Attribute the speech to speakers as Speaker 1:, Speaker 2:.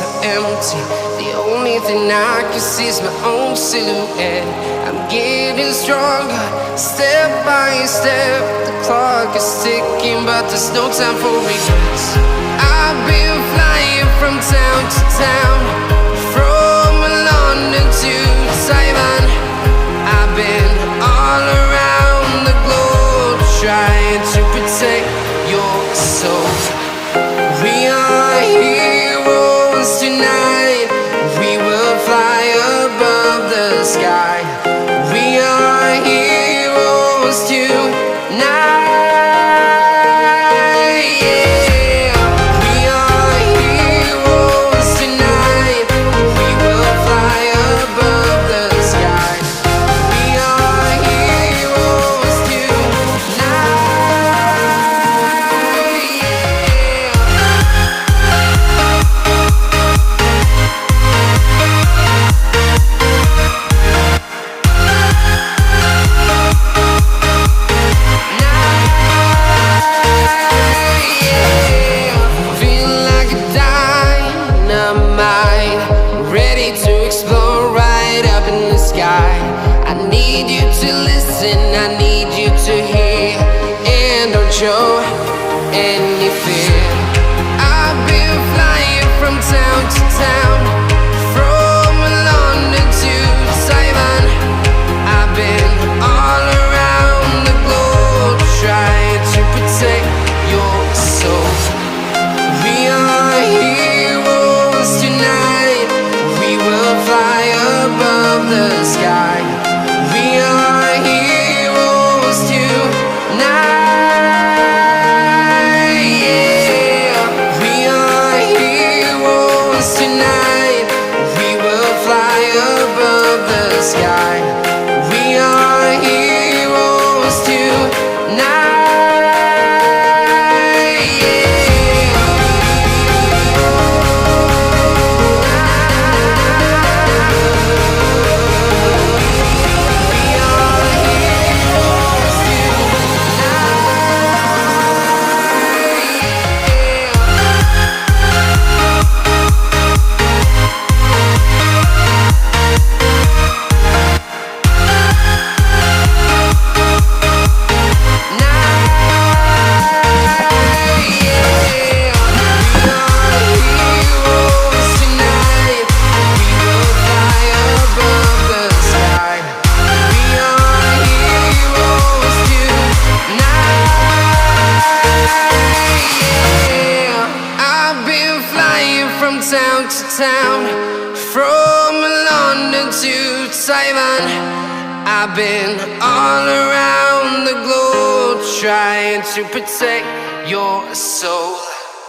Speaker 1: so empty. The only thing I can see is my own silhouette. I'm getting stronger, step by step. The clock is ticking, but there's no time for regrets. I've been flying from town to town, from London to Taiwan. I've been all around the globe, trying to protect your soul. We are heroes tonight. We will fly above the sky. We are heroes tonight. Yeah. We are heroes tonight. We will fly above the sky. We are heroes tonight. Ready to explore right up in the sky. I need you to listen, I need you to hear, and don't show any fear. I've been flying from town to town, from London to Taiwan. I've been all around the globe, trying to protect your soul. We are heroes tonight. We will fly above the sky. We are heroes tonight. Yeah. We are heroes tonight. We will fly above the sky. We are heroes tonight. Town to town, from London to Taiwan. I've been all around the globe, trying to protect your soul.